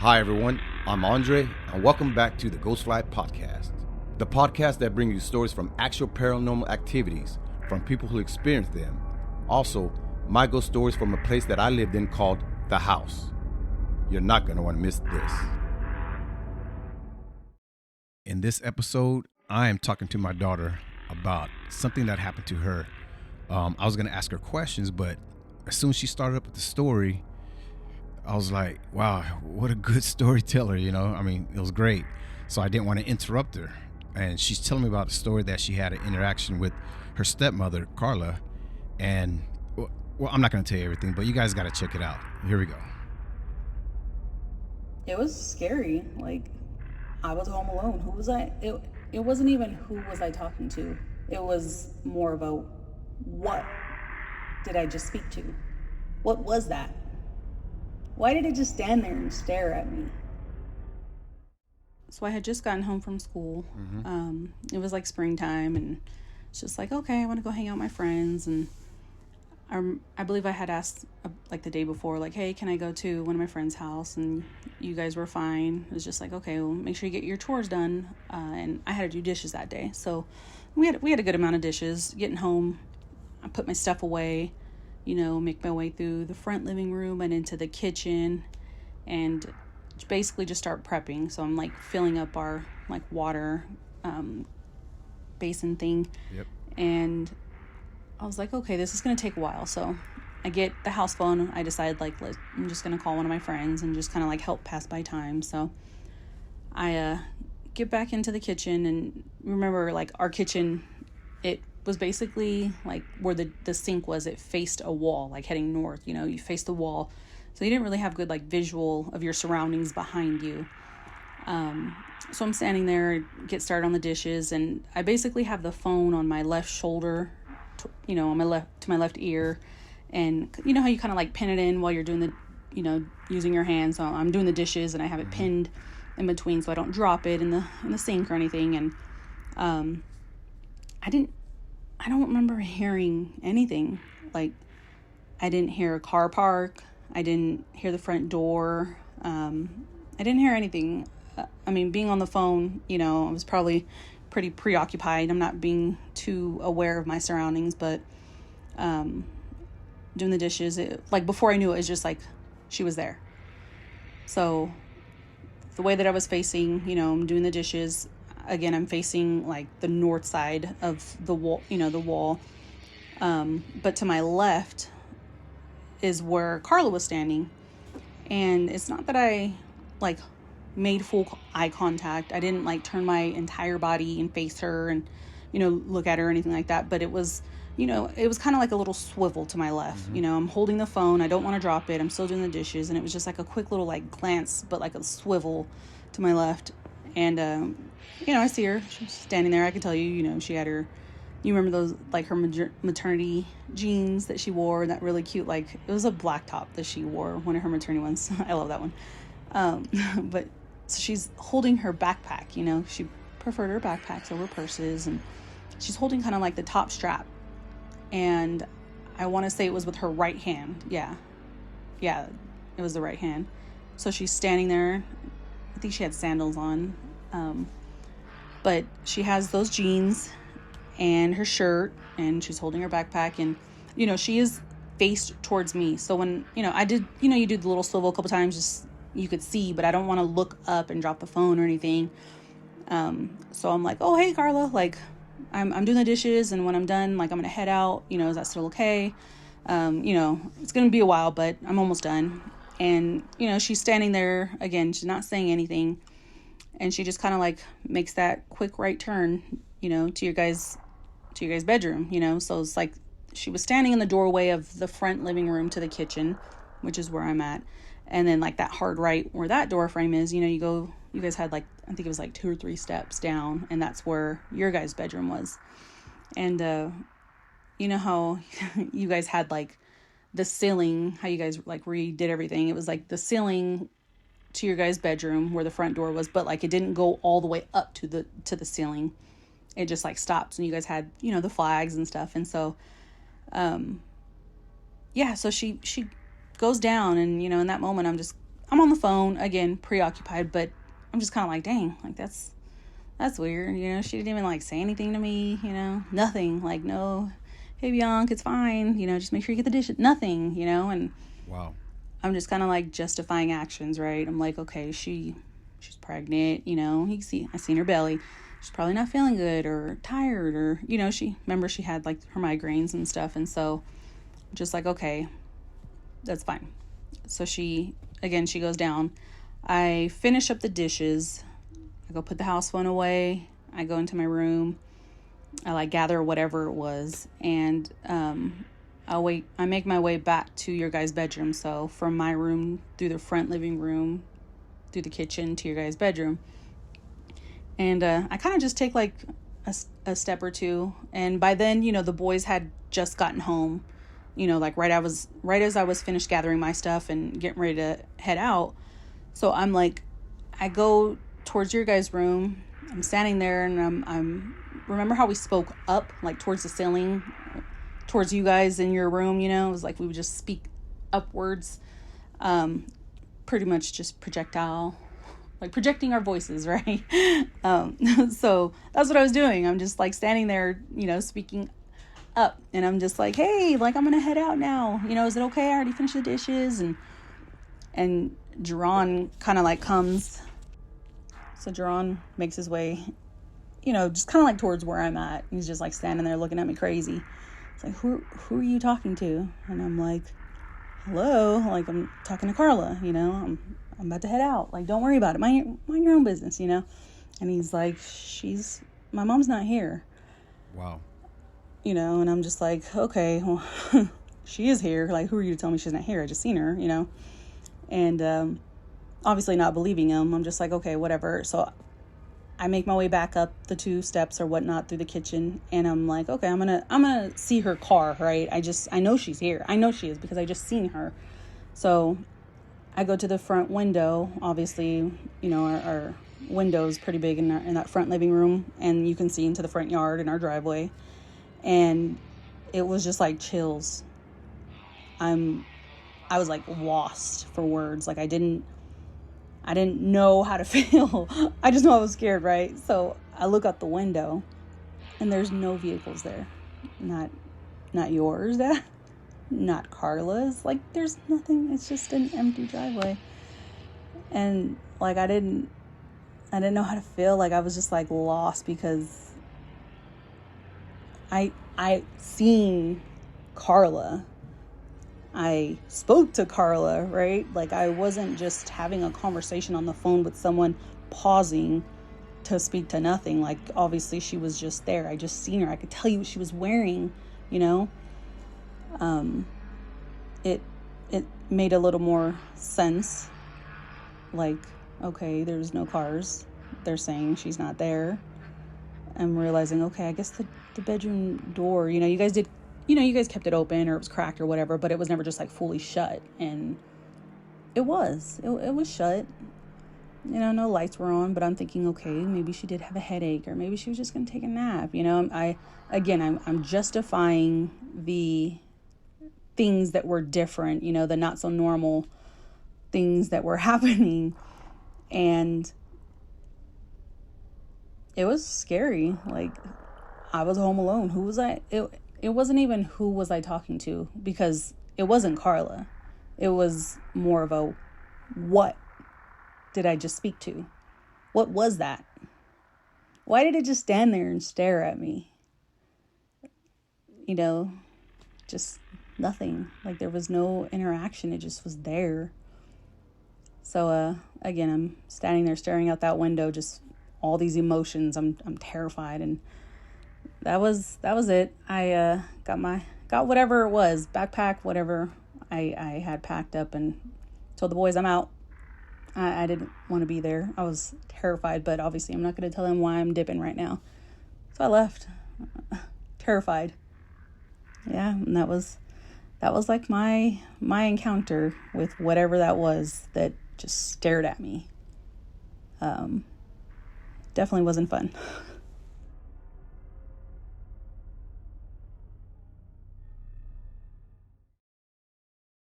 Hi everyone, I'm Andre, and welcome back to the Ghostfly Podcast, the podcast that brings you stories from actual paranormal activities from people who experienced them. Also, my ghost stories from a place that I lived in called The House. You're not going to want to miss this. In this episode, I am talking to my daughter about something that happened to her. I was going to ask her questions, but as soon as she started up with the story, I was like, wow, what a good storyteller, you know? I mean, it was great. So I didn't want to interrupt her. And she's telling me about a story that she had an interaction with her stepmother, Carla. And, well, I'm not going to tell you everything, but you guys got to check it out. Here we go. It was scary. Like, I was home alone. Who was I? It wasn't even who was I talking to. It was more about what did I just speak to? What was that? Why did it just stand there and stare at me? So I had just gotten home from school. It was like springtime, and it's just like, okay, I want to go hang out with my friends. And I believe I had asked like the day before, like, hey, can I go to one of my friends' house? And you guys were fine. It was just like, okay, well, make sure you get your chores done. And I had to do dishes that day, so we had a good amount of dishes. Getting home, I put my stuff away, make my way through the front living room and into the kitchen, and basically just start prepping. So I'm like filling up our like water basin thing. Yep. And I was like, okay, this is going to take a while. So I get the house phone. I decide like, I'm just going to call one of my friends and just kind of like help pass by time. So I get back into the kitchen, and remember, like, our kitchen, it was basically like where the sink was, it faced a wall, like heading north, you faced the wall. So you didn't really have good like visual of your surroundings behind you. So I'm standing there, get started on the dishes, and I basically have the phone on my left shoulder, on my left ear. And you know how you kind of like pin it in while you're doing the, using your hands. So I'm doing the dishes and I have it pinned in between so I don't drop it in the sink or anything. And I don't remember hearing anything. Like, I didn't hear a car park. I didn't hear the front door. I didn't hear anything. I mean, being on the phone, I was probably pretty preoccupied. I'm not being too aware of my surroundings, but doing the dishes, like, before I knew it was just like she was there. So the way that I was facing, I'm doing the dishes. Again, I'm facing like the north side of the wall, the wall. But to my left is where Carla was standing. And it's not that I like made full eye contact. I didn't like turn my entire body and face her and, look at her or anything like that. But it was, it was kind of like a little swivel to my left. I'm holding the phone. I don't want to drop it. I'm still doing the dishes. And it was just like a quick little like glance, but like a swivel to my left. And, I see her. She's standing there. I can tell you, she had her, you remember those, like, her maternity jeans that she wore, that really cute, like, it was a black top that she wore, one of her maternity ones. I love that one. But so she's holding her backpack, she preferred her backpacks over purses, and she's holding kind of like the top strap. And I want to say it was with her right hand. Yeah, it was the right hand. So she's standing there. I think she had sandals on. But she has those jeans and her shirt, and she's holding her backpack, and, she is faced towards me. So when, I did, you do the little swivel a couple times, just, you could see, but I don't want to look up and drop the phone or anything. So I'm like, oh, hey, Carla, like, I'm doing the dishes, and when I'm done, like, I'm going to head out, is that still okay? It's going to be a while, but I'm almost done. And, she's standing there again, she's not saying anything. And she just kind of like makes that quick right turn, to your guys' bedroom, So it's like she was standing in the doorway of the front living room to the kitchen, which is where I'm at. And then like that hard right where that door frame is, you guys had like, I think it was like 2 or 3 steps down, and that's where your guys' bedroom was. And, you know how you guys had like the ceiling, how you guys like redid everything. It was like the ceiling to your guys' bedroom where the front door was, but like it didn't go all the way up to the ceiling. It just like stopped, and you guys had, the flags and stuff. And so, so she goes down, and, in that moment, I'm on the phone again, preoccupied, but I'm just kind of like, dang, like that's weird. She didn't even like say anything to me, nothing, like, no, hey Bianca, it's fine, just make sure you get the dishes, nothing, and Wow. I'm just kind of like justifying actions, right? I'm like, okay, she's pregnant, I seen her belly. She's probably not feeling good or tired, or, she had like her migraines and stuff. And so just like, okay, that's fine. So she goes down. I finish up the dishes. I go put the house phone away. I go into my room. I like gather whatever it was. And, I make my way back to your guys' bedroom. So from my room through the front living room, through the kitchen to your guys' bedroom. And I kind of just take like a step or two. And by then, the boys had just gotten home, like right as I was finished gathering my stuff and getting ready to head out. So I'm like, I go towards your guys' room. I'm standing there, and I'm remember how we spoke up, like towards the ceiling, towards you guys in your room. It was like we would just speak upwards, pretty much just projectile, like projecting our voices, right? So that's what I was doing. I'm just like standing there, speaking up, and I'm just like, hey, like, I'm gonna head out now. Is it okay? I already finished the dishes. And Jerron kind of like comes. So Jerron makes his way, just kind of like towards where I'm at. He's just like standing there looking at me crazy. It's like, who are you talking to? And I'm like, hello, like, I'm talking to Carla. I'm about to head out. Like, don't worry about it. Mind your own business. And he's like, my mom's not here. Wow. And I'm just like, okay, well, she is here. Like, who are you to tell me she's not here? I just seen her, and obviously not believing him. I'm just like, okay, whatever. So I make my way back up the 2 steps or whatnot through the kitchen, and I'm like, okay, I'm gonna see her car, right? I know she's here. I know she is because I just seen her. So I go to the front window. Obviously, our window is pretty big in that front living room, and you can see into the front yard and our driveway. And it was just like chills. I was like lost for words. Like, I didn't know how to feel. I just know I was scared, right? So I look out the window, and there's no vehicles there. Not yours, Dad. Not Carla's. Like, there's nothing. It's just an empty driveway. And like, I didn't know how to feel. Like, I was just like lost because I seen Carla. I spoke to Carla, right? Like, I wasn't just having a conversation on the phone with someone pausing to speak to nothing. Like, obviously she was just there. I just seen her. I could tell you what she was wearing, It made a little more sense. Like, okay, there's no cars. They're saying she's not there. I'm realizing, okay, I guess the bedroom door, you guys did, you guys kept it open, or it was cracked or whatever, but it was never just like fully shut. And it was shut. No lights were on, but I'm thinking, okay, maybe she did have a headache, or maybe she was just going to take a nap. I'm justifying the things that were different, the not so normal things that were happening. And it was scary. Like, I was home alone. Who was I? It wasn't even who was I talking to, because it wasn't Carla. It was more of a, what did I just speak to? What was that? Why did it just stand there and stare at me? Just nothing. Like, there was no interaction. It just was there. So again, I'm standing there staring out that window, just all these emotions. I'm terrified, and that was it. I got whatever it was, backpack, whatever I had packed up, and told the boys I'm out. I didn't want to be there. I was terrified, but obviously I'm not going to tell them why I'm dipping right now. So I left, terrified. Yeah, and that was like my encounter with whatever that was that just stared at me. Definitely wasn't fun.